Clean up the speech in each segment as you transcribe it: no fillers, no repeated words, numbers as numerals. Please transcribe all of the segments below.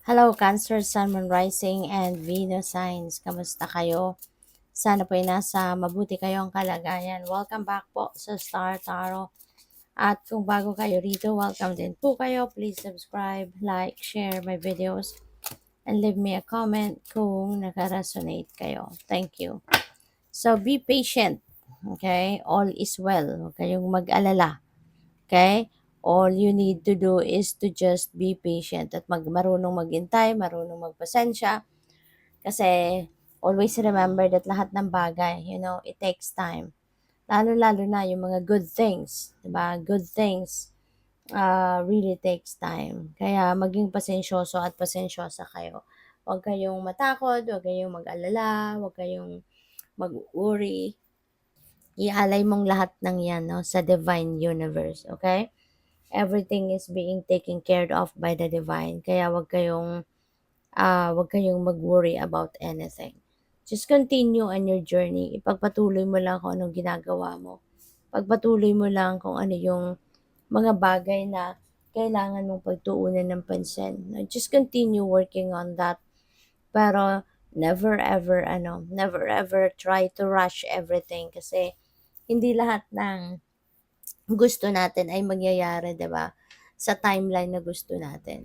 Hello, Cancer, Sun, Moon Rising, and Venus signs. Kamusta kayo? Sana po ay nasa mabuti kayong kalagayan. Welcome back po sa Star Tarot. At kung bago kayo rito, welcome din po kayo. Please subscribe, like, share my videos, and leave me a comment kung naka-resonate kayo. Thank you. So, be patient. Okay? All is well. Huwag kayong mag-alala. Okay? All you need to do is to just be patient at marunong maghintay, marunong magpasensya. Kasi always remember that lahat ng bagay, it takes time. Lalo-lalo na yung mga good things, diba? Good things really takes time. Kaya maging pasensyoso at pasensyosa kayo. Huwag kayong matakot, huwag kayong mag-alala, huwag kayong mag-worry. Ialay mong lahat ng yan sa divine universe, okay? Everything is being taken care of by the divine. Kaya wag kayong mag-worry about anything. Just continue on your journey. Ipagpatuloy mo lang kung anong ginagawa mo. Pagpatuloy mo lang kung ano yung mga bagay na kailangan mong pagtuunan ng pansin. Just continue working on that. Pero never ever try to rush everything kasi hindi lahat ng gusto natin ay mangyayari, 'di ba? Sa timeline na gusto natin.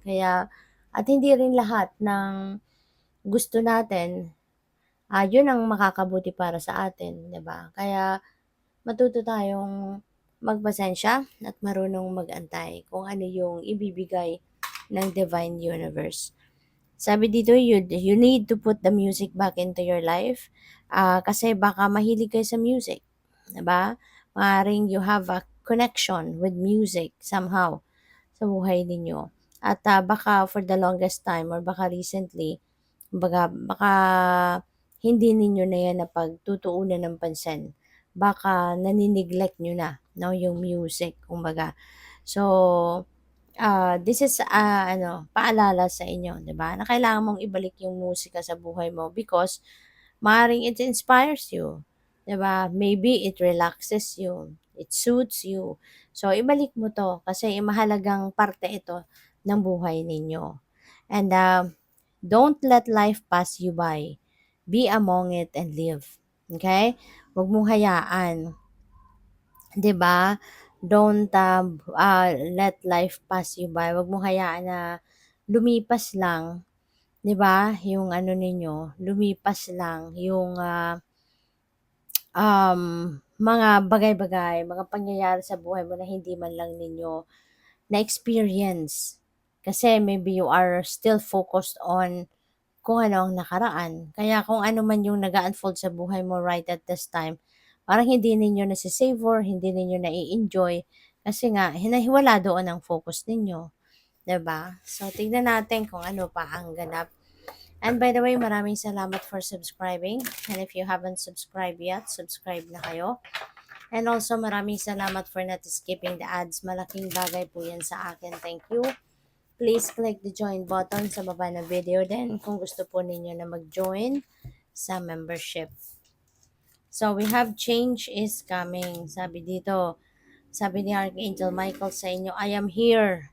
Kaya at hindi rin lahat ng gusto natin, 'yun ang makakabuti para sa atin, 'di ba? Kaya matuto tayong magpasensya at marunong mag-antay kung ano yung ibibigay ng divine universe. Sabi dito, you need to put the music back into your life. Kasi baka mahilig kayo sa music. Diba? Maaaring you have a connection with music somehow sa buhay ninyo. At baka for the longest time or baka recently, baka hindi ninyo na yan na pagtutuunan ng pansin. Baka nanineglect nyo na, no, yung music, kumbaga. So, this is paalala sa inyo, 'di ba? Na kailangan mong ibalik yung musika sa buhay mo because maaring it inspires you, 'di ba? Maybe it relaxes you, it suits you. So ibalik mo 'to kasi mahalagang parte ito ng buhay ninyo. And don't let life pass you by. Be among it and live. Okay? Huwag mong hayaan, 'di ba? Don't let life pass you by. Huwag mong hayaan na lumipas lang, 'di ba? Yung ano ninyo, lumipas lang yung um, mga bagay-bagay, mga pangyayari sa buhay mo na hindi man lang ninyo na-experience. Kasi maybe you are still focused on kung ano ang nakaraan. Kaya kung ano man yung nag-unfold sa buhay mo right at this time, parang hindi ninyo nasi-savor, hindi ninyo nai-enjoy, kasi nga, hinahiwala doon ang focus ninyo. 'Di ba? So, tignan natin kung ano pa ang ganap. And by the way, maraming salamat for subscribing. And if you haven't subscribed yet, subscribe na kayo. And also, maraming salamat for not skipping the ads. Malaking bagay po yan sa akin. Thank you. Please click the join button sa baba ng video din kung gusto po ninyo na mag-join sa membership. So, we have change is coming. Sabi ni Archangel Michael sa inyo, I am here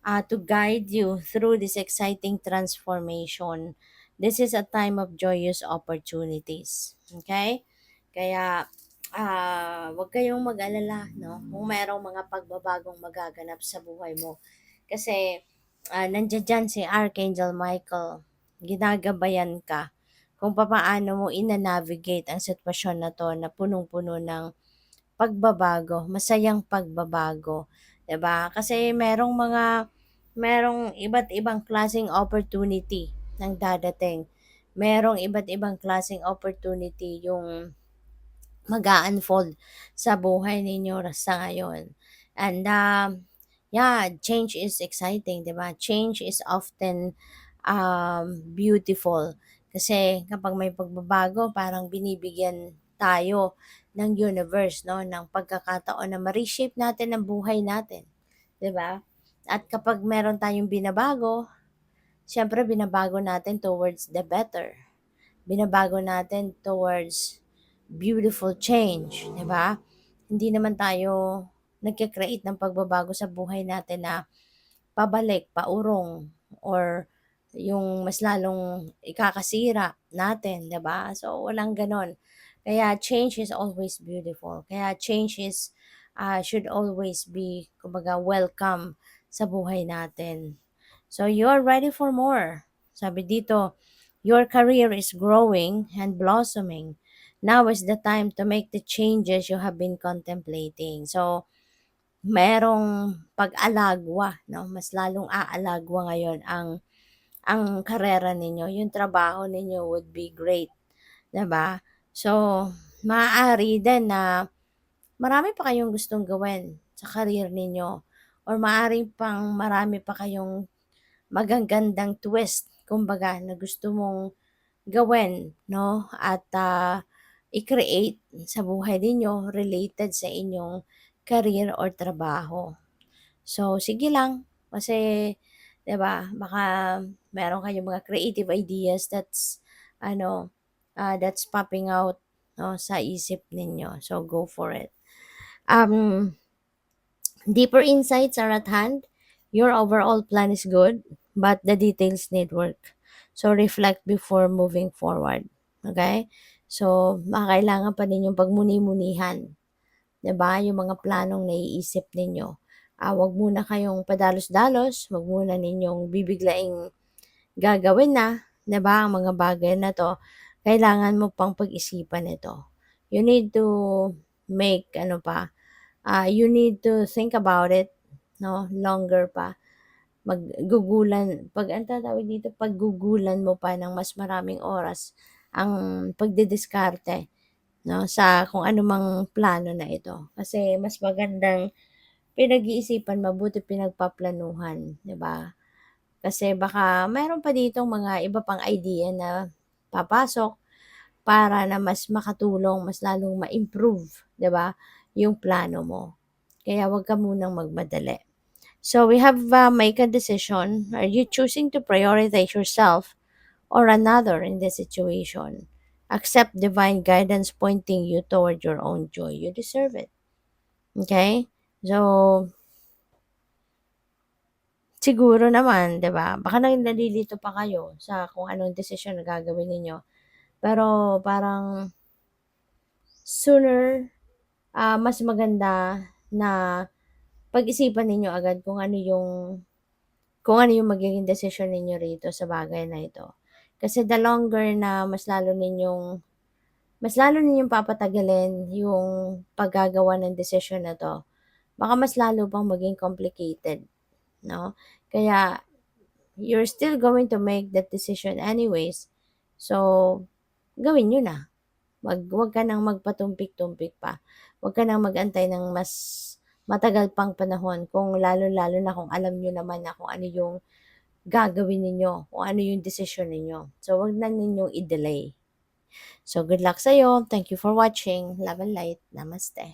to guide you through this exciting transformation. This is a time of joyous opportunities. Okay? Kaya, wag kayong mag-alala, no? Kung mayroong mga pagbabagong magaganap sa buhay mo. Kasi, nandiyan dyan si Archangel Michael. Ginagabayan ka kung paano mo ina-navigate ang sitwasyon na to na punong-puno ng pagbabago, masayang pagbabago, 'di ba? Kasi merong iba't ibang klaseng opportunity ng dadating. Merong iba't ibang klaseng opportunity yung mag-a-unfold sa buhay ninyo sa ngayon. And yeah, change is exciting, 'di ba? Change is often beautiful. Kasi kapag may pagbabago, parang binibigyan tayo ng universe, no, ng pagkakataon na ma-reshape natin ang buhay natin, 'di ba? At kapag meron tayong binabago, syempre binabago natin towards the better. Binabago natin towards beautiful change, 'di ba? Hindi naman tayo nagke-create ng pagbabago sa buhay natin na pabalik, paurong. or yung mas lalong ikakasira natin, 'di ba? So walang gano'n. Kaya change is always beautiful. Kaya change is should always be kumbaga welcome sa buhay natin. So you're ready for more. Sabi dito, your career is growing and blossoming. Now is the time to make the changes you have been contemplating. So merong pag-alagwa, 'no? Mas lalong aalagwa ngayon ang karera ninyo, yung trabaho ninyo would be great, 'di ba? So, maaari din na marami pa kayong gustong gawin sa career ninyo or maaaring pang marami pa kayong magagandang twist kumbaga na gusto mong gawin, 'no? At, i-create sa buhay ninyo related sa inyong career or trabaho. So, sige lang kasi 'di ba, baka meron kayong mga creative ideas ano, that's popping out 'no, sa isip ninyo. So, go for it. Um, Deeper insights are at hand. Your overall plan is good, but the details need work. So, reflect before moving forward. Okay? So, kailangan pa ninyong pagmuni-munihan, 'di ba, yung mga planong naiisip ninyo. 'Wag muna kayong padalos-dalos, 'wag muna ninyong bibiglaing gagawin na, 'di ba, ang mga bagay na 'to. Kailangan mo pang pag-isipan ito. You need to make ano pa, you need to think about it, 'no, longer pa. Maggugulan 'pag anong tawag dito, paggugulan mo pa ng mas maraming oras ang pagdidiskarte, 'no, sa kung ano mang plano na ito. Kasi mas magandang pinag-iisipan, mabuti pinagpaplanuhan, 'di ba? Kasi baka mayroon pa ditong mga iba pang idea na papasok para na mas makatulong, mas lalong ma-improve, 'di ba, yung plano mo. Kaya 'wag ka munang magmadali. So we have make a decision. Are you choosing to prioritize yourself or another in this situation? Accept divine guidance pointing you toward your own joy. You deserve it. Okay? So, siguro naman, 'di ba? Baka nalilito pa kayo sa kung anong desisyon na gagawin ninyo. Pero parang sooner, mas maganda na pag-isipan ninyo agad kung ano yung magiging desisyon ninyo rito sa bagay na ito. Kasi the longer na mas lalo ninyong papatagalin yung paggagawa ng desisyon na 'to, baka mas lalo pang maging complicated, 'no? Kaya you're still going to make that decision anyways. So, gawin niyo na. Wag ka nang magpatumpik-tumpik pa. Wag ka nang mag-antay ng mas matagal pang panahon kung lalo-lalo na kung alam niyo naman na kung ano yung gagawin ninyo, kung ano yung desisyon ninyo. So, wag na ninyong i-delay. So, good luck sa'yo. Thank you for watching. Love and light. Namaste.